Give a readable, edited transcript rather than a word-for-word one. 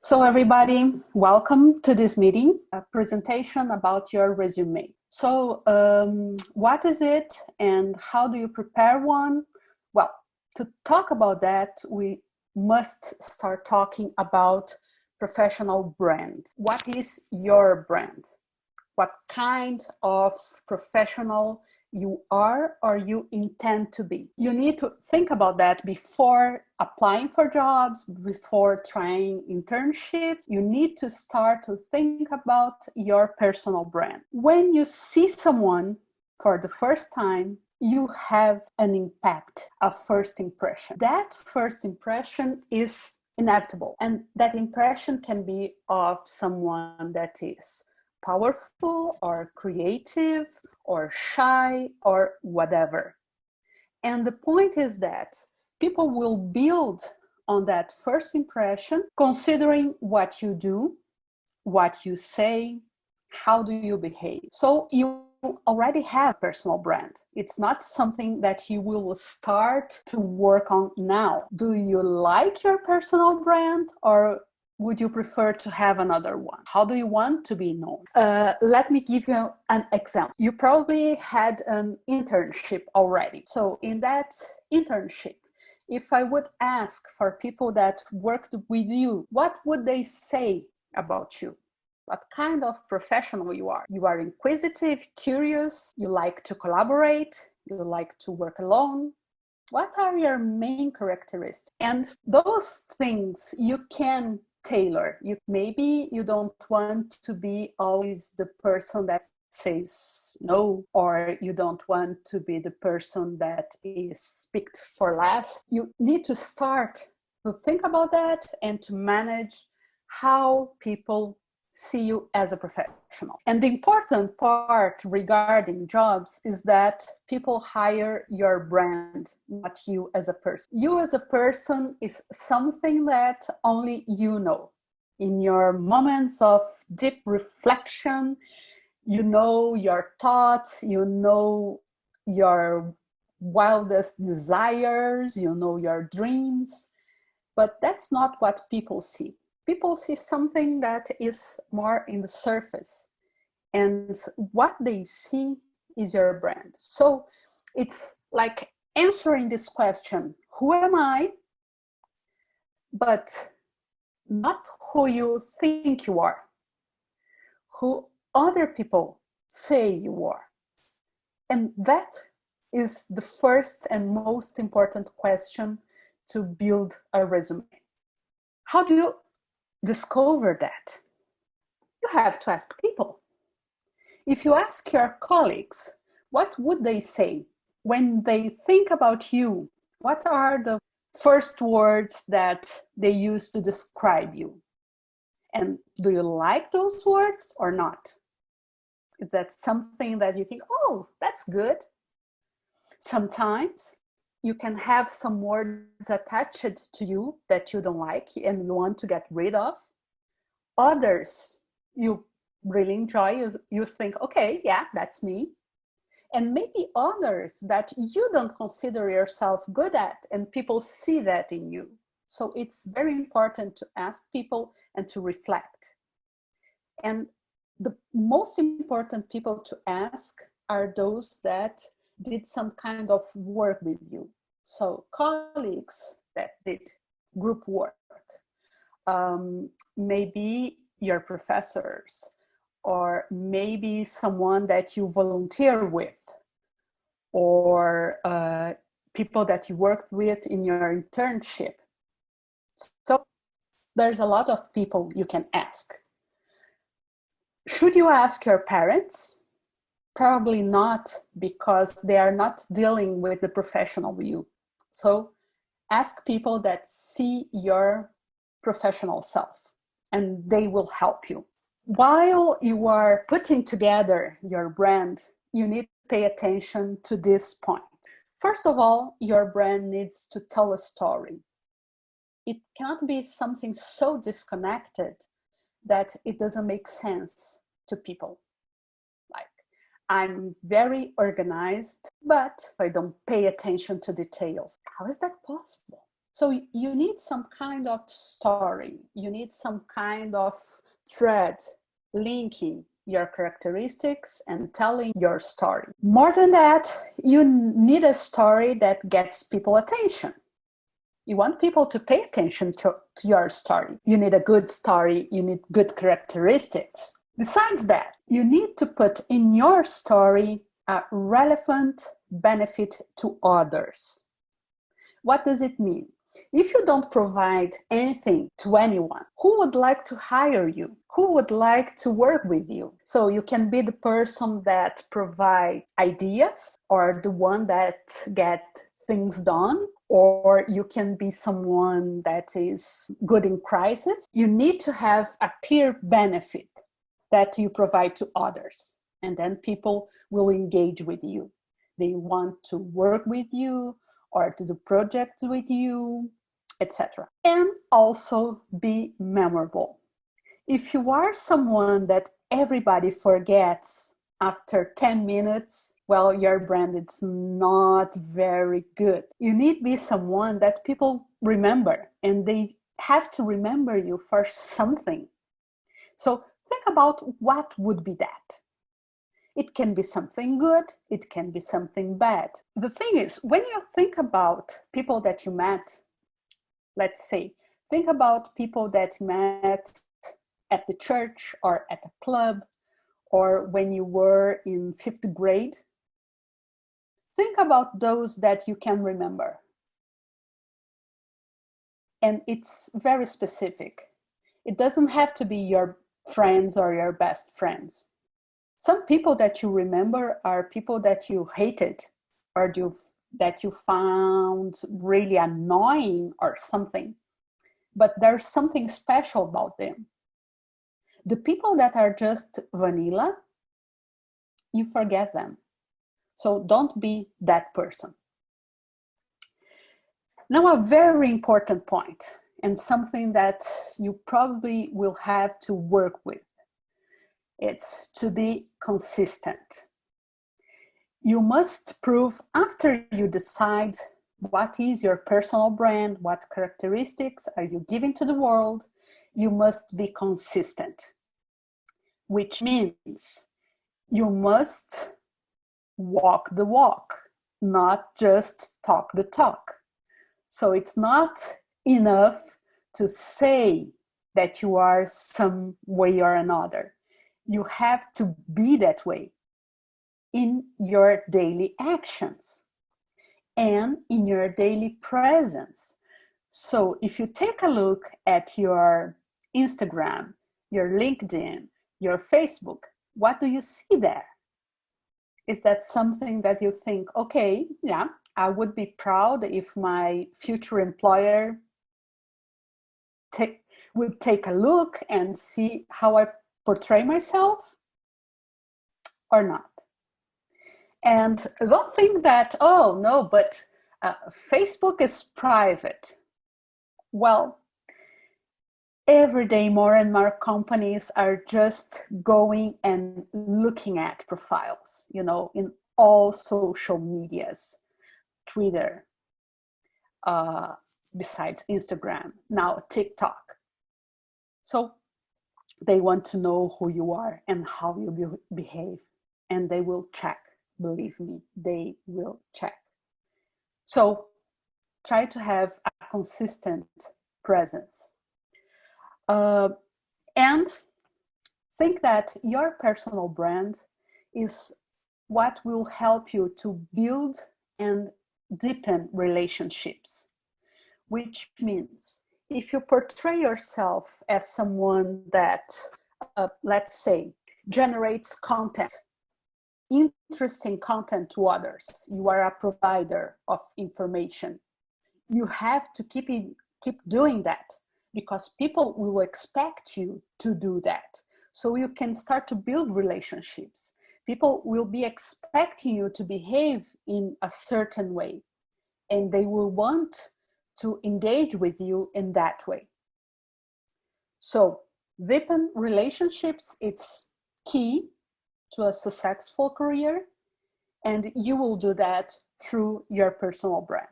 So everybody, welcome to this meeting, a presentation about your resume. So what is it and how do you prepare one? Well, to talk about that, we must start talking about professional brand. What is your brand? What kind of professional you are or you intend to be. You need to think about that before applying for jobs, before trying internships. You need to start to think about your personal brand. When you see someone for the first time, you have an impact, a first impression. That first impression is inevitable, and that impression can be of someone that is powerful or creative or shy or whatever. And the point is that people will build on that first impression considering what you do, what you say, how do you behave. So you already have a personal brand. It's not something that you will start to work on now. Do you like your personal brand, or would you prefer to have another one? How do you want to be known? Let me give you an example. You probably had an internship already. So in that internship, if I would ask for people that worked with you, what would they say about you? What kind of professional you are? You are inquisitive, curious, you like to collaborate, you like to work alone. What are your main characteristics? And those things you can tailor. Maybe you don't want to be always the person that says no, or you don't want to be the person that is picked for last. You need to start to think about that and to manage how people see you as a professional. And the important part regarding jobs is that people hire your brand, not you as a person. You as a person is something that only you know. In your moments of deep reflection, you know your thoughts, you know your wildest desires, you know your dreams, but that's not what people see. People see something that is more in the surface, and what they see is your brand. So it's like answering this question, who am I? But not who you think you are, who other people say you are. And that is the first and most important question to build a resume. How do you discover that? You have to ask people. If you ask your colleagues, what would they say when they think about you? What are the first words that they use to describe you? And do you like those words or not? Is that something that you think, oh, that's good? Sometimes you can have some words attached to you that you don't like and you want to get rid of. Others you really enjoy, you think, okay, yeah, that's me. And maybe others that you don't consider yourself good at, and people see that in you. So it's very important to ask people and to reflect. And the most important people to ask are those that did some kind of work with you. So colleagues that did group work, maybe your professors, or maybe someone that you volunteer with, or people that you worked with in your internship. So there's a lot of people you can ask. Should you ask your parents? Probably not, because they are not dealing with the professional you. So ask people that see your professional self, and they will help you. While you are putting together your brand, you need to pay attention to this point. First of all, your brand needs to tell a story. It cannot be something so disconnected that it doesn't make sense to people. Like, I'm very organized, but I don't pay attention to details. How is that possible? So you need some kind of story. You need some kind of thread linking your characteristics and telling your story. More than that, you need a story that gets people attention. You want people to pay attention to your story. You need a good story. You need good characteristics. Besides that, you need to put in your story a relevant benefit to others. What does it mean? If you don't provide anything to anyone, who would like to hire you? Who would like to work with you? So you can be the person that provides ideas, or the one that gets things done, or you can be someone that is good in crisis. You need to have a clear benefit that you provide to others, and then people will engage with you. They want to work with you or to do projects with you, etc. And also be memorable. If you are someone that everybody forgets after 10 minutes, well, your brand is not very good. You need to be someone that people remember, and they have to remember you for something. So think about what would be that. It can be something good, it can be something bad. The thing is, when you think about people that you met, let's say, think about people that you met at the church or at a club, or when you were in 5th grade. Think about those that you can remember. And it's very specific. It doesn't have to be your friends or your best friends. Some people that you remember are people that you hated, or that you found really annoying or something. But there's something special about them. The people that are just vanilla, you forget them. So don't be that person. Now, a very important point, and something that you probably will have to work with. It's to be consistent. You must prove, after you decide what is your personal brand, what characteristics are you giving to the world, you must be consistent, which means you must walk the walk, not just talk the talk. So it's not enough to say that you are some way or another. You have to be that way in your daily actions and in your daily presence. So if you take a look at your Instagram, your LinkedIn, your Facebook, what do you see there? Is that something that you think, okay, yeah, I would be proud if my future employer would take a look and see how I portray myself, or not? And don't think that, oh no, but Facebook is private. Well, every day more and more companies are just going and looking at profiles, in all social medias, Twitter, besides Instagram, now TikTok. So they want to know who you are and how you behave, and they will check. Believe me, they will check. So try to have a consistent presence. And think that your personal brand is what will help you to build and deepen relationships, which means if you portray yourself as someone that, let's say, generates content, interesting content to others, you are a provider of information, you have to keep doing that, because people will expect you to do that. So you can start to build relationships. People will be expecting you to behave in a certain way, and they will want to engage with you in that way. So deepen relationships, it's key to a successful career, and you will do that through your personal brand.